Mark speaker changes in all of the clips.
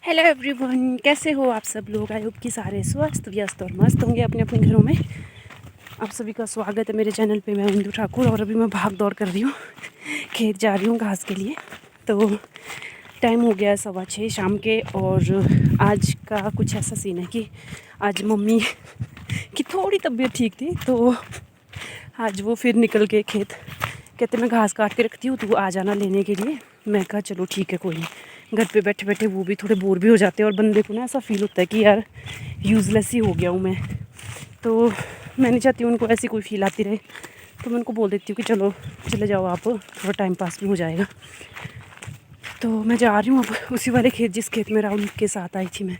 Speaker 1: Hello everyone, कैसे हो आप सब लोग। आई होप कि सारे स्वस्थ व्यस्त और मस्त होंगे अपने अपने घरों में। आप सभी का स्वागत है मेरे चैनल पे। मैं इंदु ठाकुर और अभी मैं भाग दौड़ कर रही हूँ, खेत जा रही हूँ घास के लिए। तो टाइम हो गया है 6:15 शाम के। और आज का कुछ ऐसा सीन है कि आज मम्मी की थोड़ी तबीयत ठीक थी, तो आज वो फिर निकल के खेत। कहते मैं घास काट के रखती हूँ, तो वो आ जाना लेने के लिए। मैं कहा चलो ठीक है, कोई नहीं। घर पे बैठे बैठे वो भी थोड़े बोर भी हो जाते हैं और बंदे को ना ऐसा फील होता है कि यार यूज़लेस ही हो गया हूँ मैं। तो मैं नहीं चाहती हूँ उनको ऐसी कोई फील आती रहे, तो मैं उनको बोल देती हूँ कि चलो चले जाओ आप, थोड़ा टाइम पास भी हो जाएगा। तो मैं जा रही हूँ अब उसी वाले खेत जिस खेत में राहुल के साथ आई थी मैं,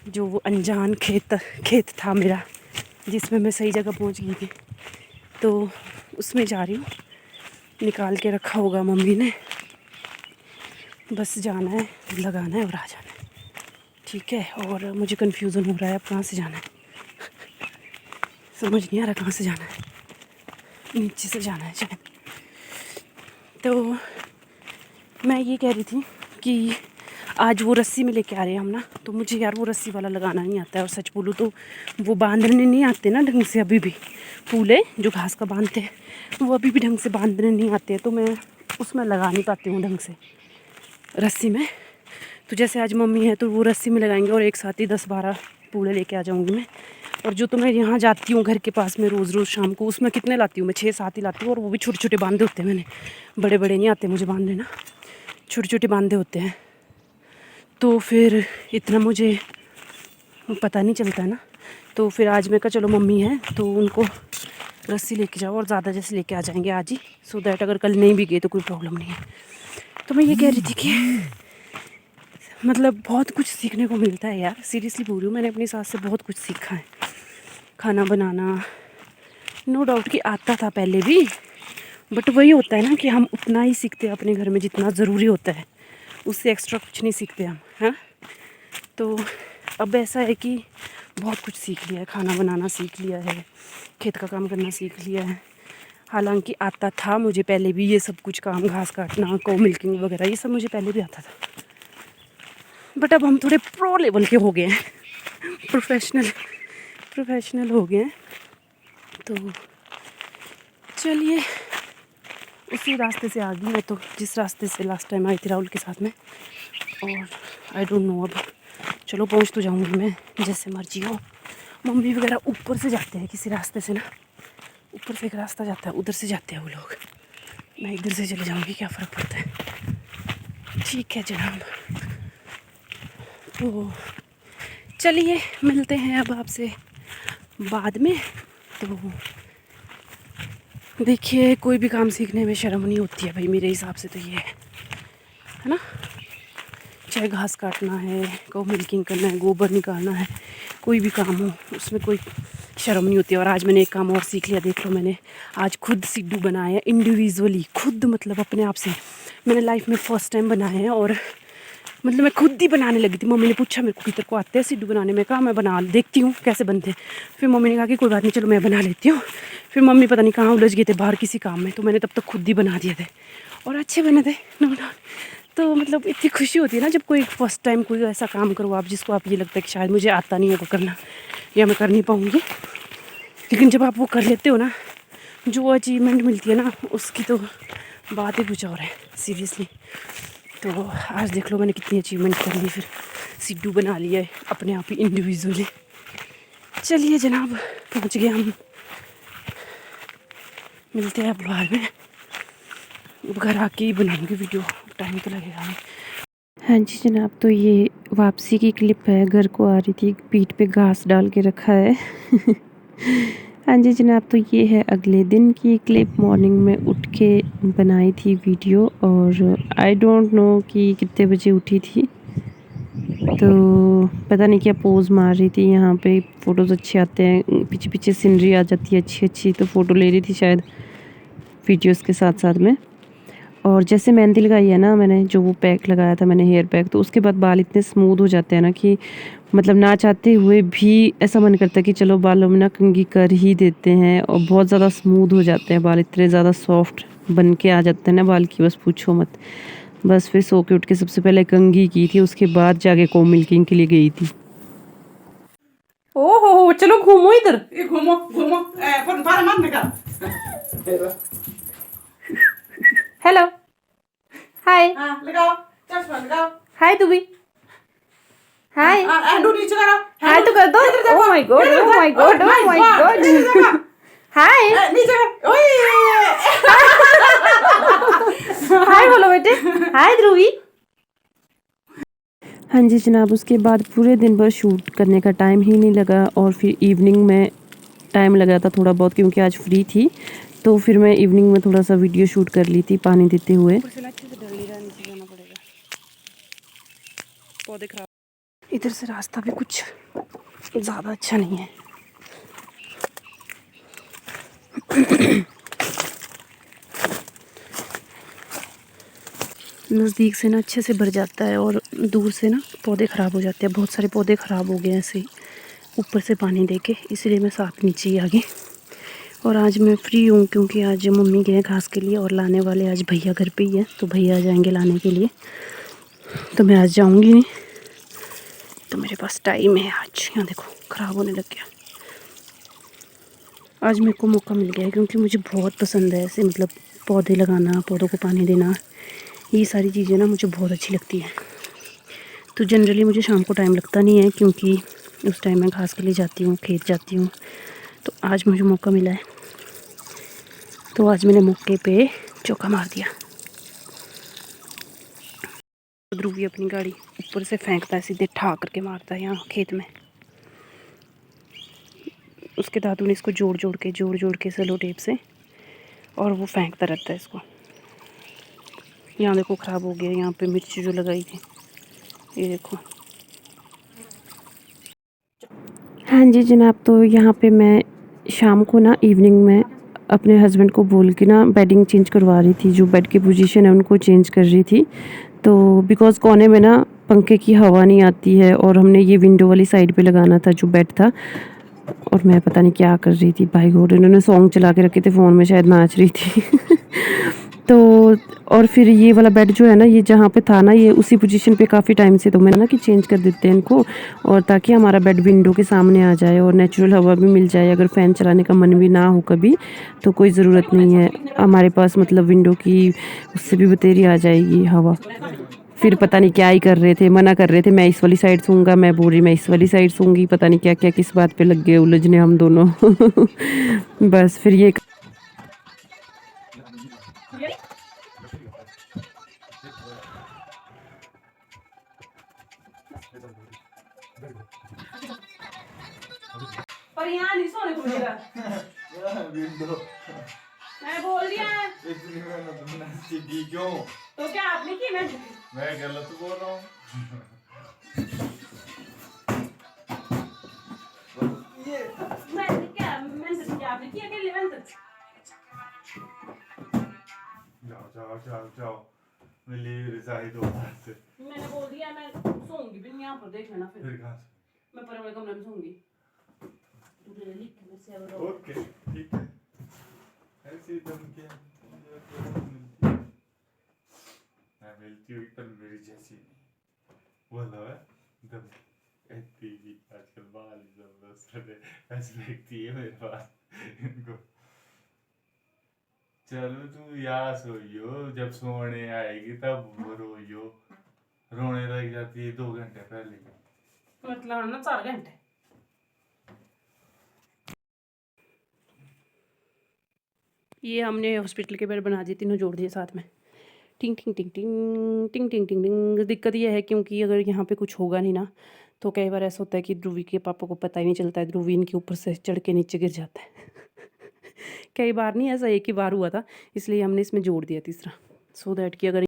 Speaker 1: जो वो अनजान खेत था मेरा, जिसमें मैं सही जगह पहुँच गई थी। तो उसमें जा रही हूँ, निकाल के रखा होगा मम्मी ने, बस जाना है, लगाना है और आ जाना है। ठीक है। और मुझे कन्फ्यूज़न हो रहा है अब कहाँ से जाना है, समझ नहीं आ रहा कहाँ से जाना है। नीचे से जाना है शायद। तो मैं ये कह रही थी कि आज वो रस्सी में लेके आ रहे हैं हम ना, तो मुझे यार वो रस्सी वाला लगाना नहीं आता है। और सच बोलूँ तो वो बांधने नहीं आते ना ढंग से। अभी भी फूले जो घास का बांधते हैं वो अभी भी ढंग से बांधने नहीं आते हैं, तो मैं उसमें लगा नहीं पाती हूँ ढंग से रस्सी में। तो जैसे आज मम्मी है तो वो रस्सी में लगाएंगे और एक साथ ही 10-12 पूले लेके आ जाऊँगी मैं। और जो तो मैं यहाँ जाती हूँ घर के पास में रोज़ रोज़ शाम को, उसमें कितने लाती हूँ मैं, 6-7 ही लाती हूँ। और वो भी छोटे छोटे बांधे होते हैं मैंने, बड़े बड़े नहीं आते मुझे बांधने ना, छोटे छोटे बांधे होते हैं। तो फिर इतना मुझे पता नहीं चलता है ना। तो फिर आज मैं कहा चलो मम्मी है तो उनको रस्सी लेके जाओ और ज़्यादा जैसे लेके आ जाएंगे आज ही, सो दैट अगर कल नहीं भी गए तो कोई प्रॉब्लम नहीं है। तो मैं ये कह रही थी कि मतलब बहुत कुछ सीखने को मिलता है यार, सीरियसली बोल रही हूँ। मैंने अपनी सास से बहुत कुछ सीखा है। खाना बनाना नो डाउट कि आता था पहले भी, बट वही होता है ना कि हम उतना ही सीखते हैं अपने घर में जितना ज़रूरी होता है, उससे एक्स्ट्रा कुछ नहीं सीखते हम, हैं। तो अब ऐसा है कि बहुत कुछ सीख लिया है, खाना बनाना सीख लिया है, खेत का काम करना सीख लिया है। हालांकि आता था मुझे पहले भी ये सब कुछ काम, घास काटना, कौ मिल्किंग वगैरह, ये सब मुझे पहले भी आता था। बट अब हम थोड़े प्रो लेवल के हो गए हैं, प्रोफेशनल हो गए हैं। तो चलिए उसी रास्ते से आ गई मैं, तो जिस रास्ते से लास्ट टाइम आई थी राहुल के साथ में। और आई डोंट नो, अब चलो पहुंच तो जाऊंगी मैं जैसे मर्जी हो। मम्मी वगैरह ऊपर से जाते हैं किसी रास्ते से ना, ऊपर से एक रास्ता जाता है, उधर से जाते हैं वो लोग। मैं इधर से चले जाऊंगी, क्या फ़र्क पड़ता है। ठीक है जनाब, तो चलिए मिलते हैं अब आपसे बाद में। तो देखिए कोई भी काम सीखने में शर्म नहीं होती है भाई, मेरे हिसाब से तो ये है ना। चाहे घास काटना है, गौ मिल्किंग करना है, गोबर निकालना है, कोई भी काम हो उसमें कोई शर्म नहीं होती है। और आज मैंने एक काम और सीख लिया, देख लो, मैंने आज खुद सिड्डू बनाए हैं इंडिविजुअली, खुद मतलब अपने आप से। मैंने लाइफ में फ़र्स्ट टाइम बनाए हैं और मतलब मैं खुद ही बनाने लगी थी। मम्मी ने पूछा मेरे को कि तेरे को आते हैं सिड्डू बनाने, में कहा मैं बना देखती हूँ कैसे बनते हैं। फिर मम्मी ने कहा कि कोई बात नहीं चलो मैं बना लेती हूँ। फिर मम्मी पता नहीं कहाँ उलझ गए थे बाहर किसी काम में, तो मैंने तब तक खुद ही बना दिए थे और अच्छे बने थे, नो डाउट। तो मतलब इतनी खुशी होती है ना जब कोई फर्स्ट टाइम कोई ऐसा काम करो आप जिसको आप ये लगता है कि शायद मुझे आता नहीं होगा करना या मैं कर नहीं पाऊँगी, लेकिन जब आप वो कर लेते हो ना, जो अचीवमेंट मिलती है ना उसकी तो बात ही कुछ और है सीरियसली। तो आज देख लो मैंने कितनी अचीवमेंट कर ली, फिर सिड्डू बना लिया है अपने आप ही इंडिविजुअली। चलिए जनाब पहुंच गए हम, मिलते हैं अब बाहर में। घर आके ही बनाऊंगी वीडियो, टाइम तो लगेगा नहीं। हाँ जी जनाब, तो ये वापसी की क्लिप है। घर को आ रही थी, पीठ पे घास डाल के रखा है। हाँ जी जनाब, तो ये है अगले दिन की क्लिप। मॉर्निंग में उठ के बनाई थी वीडियो और आई डोंट नो कि कितने बजे उठी थी, तो पता नहीं क्या पोज़ मार रही थी। यहाँ पे फ़ोटोज़ अच्छे आते हैं, पीछे पीछे सीनरी आ जाती है अच्छी अच्छी, तो फ़ोटो ले रही थी शायद वीडियोज़ के साथ साथ में। और जैसे मेहंदी लगाई है ना मैंने, जो वो पैक लगाया था मैंने, हेयर पैक, तो उसके बाद बाल इतने स्मूथ हो जाते हैं ना कि मतलब ना चाहते हुए भी ऐसा मन करता है कि चलो बालों में ना कंघी कर ही देते हैं। और बहुत ज़्यादा स्मूथ हो जाते हैं बाल, इतने ज़्यादा सॉफ्ट बन के आ जाते हैं ना बाल की, बस पूछो मत। बस फिर सो के उठ के सबसे पहले कंघी की थी, उसके बाद जाके को मिल्किंग के लिए गई थी। ओहो चलो घूमो इधर,
Speaker 2: घूमो घूमो पर मत निकाल।
Speaker 1: हेलो हाय
Speaker 2: हाँ लगाओ, चश्मा लगाओ।
Speaker 1: हाय तू भी हाय
Speaker 2: हैंडू नीचे करो,
Speaker 1: हाय तो कर दो। Oh my god oh my god oh my god हाय
Speaker 2: नीचे कर। ओए
Speaker 1: हाय बोलो बेटे, हाय ध्रुवी। हाँ जी जनाब, उसके बाद पूरे दिन भर शूट करने का टाइम ही नहीं लगा, और फिर इवनिंग में टाइम लगा था थोड़ा बहुत, क्योंकि आज फ्री थी तो फिर मैं इवनिंग में थोड़ा सा वीडियो शूट कर ली थी पानी देते हुए। पौधे खराब, इधर से रास्ता भी कुछ ज़्यादा अच्छा नहीं है। नज़दीक से ना अच्छे से भर जाता है और दूर से ना पौधे ख़राब हो जाते हैं। बहुत सारे पौधे ख़राब हो गए ऐसे ही ऊपर से पानी देके, इसलिए मैं साथ नीचे ही आ गई। और आज मैं फ्री हूँ क्योंकि आज मम्मी गए घास के लिए और लाने वाले आज भैया घर पे ही है, तो भैया आ जाएंगे लाने के लिए, तो मैं आज जाऊँगी नहीं, तो मेरे पास टाइम है आज। यहाँ देखो ख़राब होने लग गया। आज मेरे को मौका मिल गया है क्योंकि मुझे बहुत पसंद है ऐसे, मतलब पौधे लगाना, पौधों को पानी देना, ये सारी चीज़ें ना मुझे बहुत अच्छी लगती हैं। तो जनरली मुझे शाम को टाइम लगता नहीं है क्योंकि उस टाइम मैं घास के लिए जाती हूँ, खेत जाती हूँ, तो आज मुझे मौका मिला है, तो आज मैंने मौके पे चौका मार दिया। ध्रुवी अपनी गाड़ी ऊपर से फेंकता है, सीधे ठा करके मारता है यहाँ खेत में। उसके दादू ने इसको जोड़ जोड़ के सेलो टेप से, और वो फेंकता रहता है इसको। यहाँ देखो ख़राब हो गया, यहाँ पे मिर्ची जो लगाई थी ये देखो। हाँ जी जनाब, तो यहाँ पे मैं शाम को ना इवनिंग में अपने हस्बैंड को बोल के ना बेडिंग चेंज करवा रही थी, जो बेड की पोजीशन है उनको चेंज कर रही थी। तो बिकॉज़ कोने में ना पंखे की हवा नहीं आती है, और हमने ये विंडो वाली साइड पे लगाना था जो बेड था, और मैं पता नहीं क्या कर रही थी, भाई गॉड इन्होंने सॉन्ग चला के रखे थे फ़ोन में, शायद नाच रही थी। तो और फिर ये वाला बेड जो है ना, ये जहाँ पे था ना, ये उसी पोजीशन पे काफ़ी टाइम से, तो मैंने ना कि चेंज कर देते हैं इनको, और ताकि हमारा बेड विंडो के सामने आ जाए और नेचुरल हवा भी मिल जाए। अगर फ़ैन चलाने का मन भी ना हो कभी, तो कोई ज़रूरत नहीं है हमारे पास, मतलब विंडो की उससे भी बतेरी आ जाएगी हवा। फिर पता नहीं क्या ही कर रहे थे, मना कर रहे थे मैं इस वाली साइड सोऊंगा, मैं बोल रही मैं इस वाली साइड सोऊंगी, पता नहीं क्या क्या किस बात पे लग गए उलझने हम दोनों। बस फिर ये
Speaker 2: पर यहाँ नहीं सोने को मिलेगा। मैं बोल दिया है।
Speaker 3: इतनी मेहनत तुमने की क्यों?
Speaker 2: तो क्या आपने की?
Speaker 3: मैं गलत बोल रहा हूँ।
Speaker 2: मैंने क्या आपने किया अकेले मेहनत?
Speaker 3: जाओ मिली रिजाई दो बार से।
Speaker 2: मैंने बोल दिया मैं सोऊंगी भी नहीं यहाँ पर, देख लेना फिर
Speaker 3: कहाँ से?
Speaker 2: मैं पर वाले कमरे में सोऊंगी।
Speaker 3: ओके ठीक है, ऐसी धमकी मैं मिलती हुई पर मेरी जैसी नहीं, वो लो है दम ऐसी भी आजकल बाल जबरदस्त ऐसे लगती है मेरे पास इनको। चलो तू यहाँ सोइयो, जब सोने आएगी तब रोइयो, रोने लग जाती है 2 घंटे पहले।
Speaker 2: मतलब ना 4 घंटे।
Speaker 1: ये हमने हॉस्पिटल के बेड बना दिए, तीनों जोड़ दिए साथ में, टिंग टिंग टिंग टिंग टिंग टिंग टिंग टिंग। दिक्कत ये है क्योंकि अगर यहाँ पे कुछ होगा नहीं ना, तो कई बार ऐसा होता है कि ध्रुवी के पापा को पता ही नहीं चलता है, ध्रुवी इनके ऊपर से चढ़ के नीचे गिर जाता है। कई बार नहीं, ऐसा एक ही बार हुआ था, इसलिए हमने इसमें जोड़ दिया तीसरा, सो दैट कि अगर।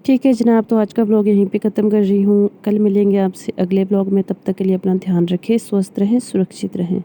Speaker 1: ठीक है जनाब, तो आज का ब्लॉग यहीं पे ख़त्म कर रही हूँ। कल मिलेंगे आपसे अगले ब्लॉग में, तब तक के लिए अपना ध्यान रखें, स्वस्थ रहें, सुरक्षित रहें।